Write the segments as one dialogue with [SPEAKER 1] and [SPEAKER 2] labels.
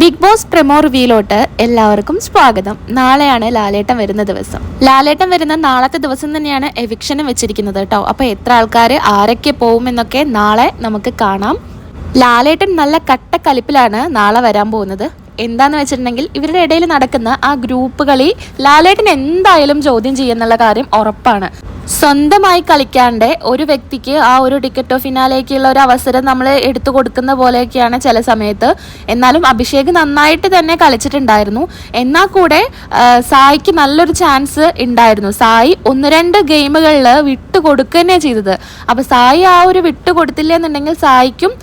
[SPEAKER 1] Big boss promo റിവ്യൂലോട്ട് എല്ലാവർക്കും സ്വാഗതം. നാളെയാണ് ലാലേട്ടൻ വരുന്ന ദിവസം. ലാലേട്ടൻ വരുന്ന നാളത്തെ ദിവസം തന്നെയാണ് എവിക്ഷനും വെച്ചിരിക്കുന്നത് കേട്ടോ. അപ്പോൾ എത്ര ആൾക്കാർ ആരൊക്കെ പോകുമെന്നൊക്കെ നാളെ നമുക്ക് കാണാം. ലാലേട്ടൻ നല്ല കട്ടക്കലിപ്പിലാണ് നാളെ വരാൻ പോകുന്നത്. എന്താന്ന് വെച്ചിട്ടുണ്ടെങ്കിൽ ഇവരുടെ ഇടയിൽ നടക്കുന്ന ആ ഗ്രൂപ്പ് കളി ലാലേട്ടൻ എന്തായാലും ചോദ്യം ചെയ്യുന്നുള്ള കാര്യം ഉറപ്പാണ്. സ്വന്തമായി കളിക്കാണ്ട് ഒരു വ്യക്തിക്ക് ആ ഒരു ടിക്കറ്റോ ഫിനാലേക്കുള്ള ഒരു അവസരം നമ്മൾ എടുത്തു കൊടുക്കുന്ന പോലെയൊക്കെയാണ് ചില സമയത്ത്. എന്നാലും അഭിഷേക് നന്നായിട്ട് തന്നെ കളിച്ചിട്ടുണ്ടായിരുന്നു. എന്നാൽ കൂടെ സായിക്ക് നല്ലൊരു ചാൻസ് ഉണ്ടായിരുന്നു. സായി 1-2 ഗെയിമുകളിൽ വിട്ടു കൊടുക്കുക തന്നെ ചെയ്തത്. അപ്പോൾ സായി ആ ഒരു വിട്ടു കൊടുത്തില്ല എന്നുണ്ടെങ്കിൽ സായിക്കും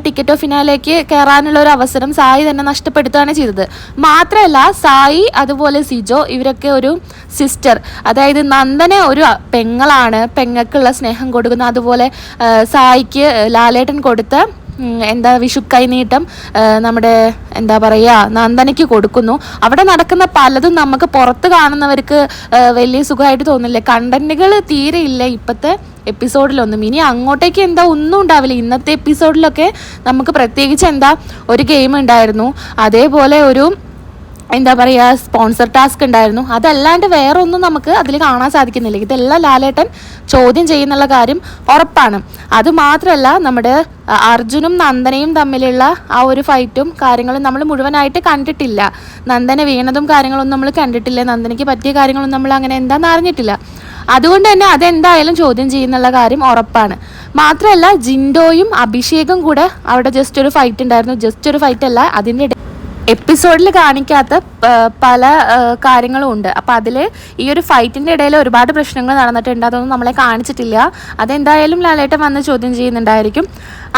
[SPEAKER 1] ടിക്കറ്റോ ഫിനാലേക്ക് കയറാനുള്ള ഒരു അവസരം സായി തന്നെ നഷ്ടപ്പെടുത്തുകയാണ് ചെയ്തത്. മാത്രമല്ല സായി അതുപോലെ സിജോ ഇവരൊക്കെ ഒരു സിസ്റ്റർ, അതായത് നന്ദനെ ഒരു പെങ്ങളാണ്, പെങ്ങൾക്കുള്ള സ്നേഹം കൊടുക്കുന്നു. അതുപോലെ സായിക്ക് ലാലേട്ടൻ കൊടുത്ത വിഷു കൈനീട്ടം നമ്മുടെ നന്ദനയ്ക്ക് കൊടുക്കുന്നു. അവിടെ നടക്കുന്ന പലതും നമുക്ക് പുറത്ത് കാണുന്നവർക്ക് വലിയ സുഖമായിട്ട് തോന്നില്ല. കണ്ടന്റുകൾ തീരെ ഇല്ല ഇപ്പോഴത്തെ എപ്പിസോഡിലൊന്നും. ഇനി അങ്ങോട്ടേക്ക് ഒന്നും ഉണ്ടാവില്ല. ഇന്നത്തെ എപ്പിസോഡിലൊക്കെ നമുക്ക് പ്രത്യേകിച്ച് ഒരു ഗെയിം ഉണ്ടായിരുന്നു, അതേപോലെ ഒരു സ്പോൺസർ ടാസ്ക് ഉണ്ടായിരുന്നു. അതല്ലാണ്ട് വേറെ ഒന്നും നമുക്ക് അതിൽ കാണാൻ സാധിക്കുന്നില്ല. ഇതെല്ലാം ലാലേട്ടൻ ചോദ്യം ചെയ്യുന്നുള്ള കാര്യം ഉറപ്പാണ്. അതുമാത്രമല്ല നമ്മുടെ അർജുനും നന്ദനയും തമ്മിലുള്ള ആ ഒരു ഫൈറ്റും കാര്യങ്ങളും നമ്മൾ മുഴുവനായിട്ട് കണ്ടിട്ടില്ല. നന്ദന വീണതും കാര്യങ്ങളൊന്നും നമ്മൾ കണ്ടിട്ടില്ല. നന്ദനയ്ക്ക് പറ്റിയ കാര്യങ്ങളൊന്നും നമ്മൾ അങ്ങനെ എന്താണെന്ന് അറിഞ്ഞിട്ടില്ല. അതുകൊണ്ട് തന്നെ അതെന്തായാലും ചോദ്യം ചെയ്യുന്നുള്ള കാര്യം ഉറപ്പാണ്. മാത്രമല്ല ജിൻഡോയും അഭിഷേകും കൂടെ അവിടെ ജസ്റ്റ് ഒരു ഫൈറ്റ് ഉണ്ടായിരുന്നു. ജസ്റ്റ് ഒരു ഫൈറ്റ് അല്ല, അതിൻ്റെ എപ്പിസോഡിൽ കാണിക്കാത്ത പല കാര്യങ്ങളും ഉണ്ട്. അപ്പോൾ അതിൽ ഈ ഒരു ഫൈറ്റിൻ്റെ ഇടയിൽ ഒരുപാട് പ്രശ്നങ്ങൾ നടന്നിട്ടുണ്ട്. അതൊന്നും നമ്മളെ കാണിച്ചിട്ടില്ല. അതെന്തായാലും ലാലേട്ടൻ വന്ന് ചോദ്യം ചെയ്യുന്നുണ്ടായിരിക്കും.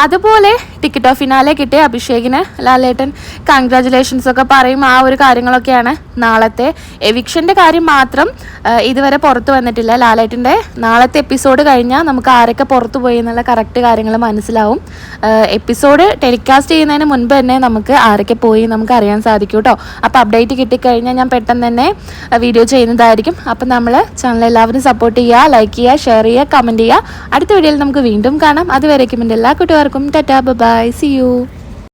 [SPEAKER 1] അതുപോലെ ടിക്കറ്റ് ഓഫ് ഫിനാലെ കിട്ടിയ അഭിഷേകിന് ലാലേട്ടൻ കൺഗ്രാജുലേഷൻസ് ഒക്കെ പറയും. ആ ഒരു കാര്യങ്ങളൊക്കെയാണ് നാളത്തെ. എവിക്ഷൻ്റെ കാര്യം മാത്രം ഇതുവരെ പുറത്ത് വന്നിട്ടില്ല. ലാലേട്ടൻ്റെ നാളത്തെ എപ്പിസോഡ് കഴിഞ്ഞാൽ നമുക്ക് ആരൊക്കെ പുറത്തു പോയി എന്നുള്ള കറക്റ്റ് കാര്യങ്ങൾ മനസ്സിലാവും. എപ്പിസോഡ് ടെലികാസ്റ്റ് ചെയ്യുന്നതിന് മുൻപ് തന്നെ നമുക്ക് ആരൊക്കെ പോയി നമുക്ക് അറിയാൻ സാധിക്കും കേട്ടോ. അപ്പോൾ അപ്ഡേറ്റ് കിട്ടിക്കഴിഞ്ഞാൽ ഞാൻ പെട്ടെന്ന് തന്നെ വീഡിയോ ചെയ്യുന്നതായിരിക്കും. അപ്പം നമ്മൾ ചാനൽ എല്ലാവരും സപ്പോർട്ട് ചെയ്യുക, ലൈക്ക് ചെയ്യുക, ഷെയർ ചെയ്യുക, കമൻറ്റ് ചെയ്യുക. അടുത്ത വീഡിയോയിൽ നമുക്ക് വീണ്ടും കാണാം. അതുവരേക്കും എൻ്റെ എല്ലാ കൂട്ടുകാർക്കും ടാറ്റാ, ബൈ, സീ യു.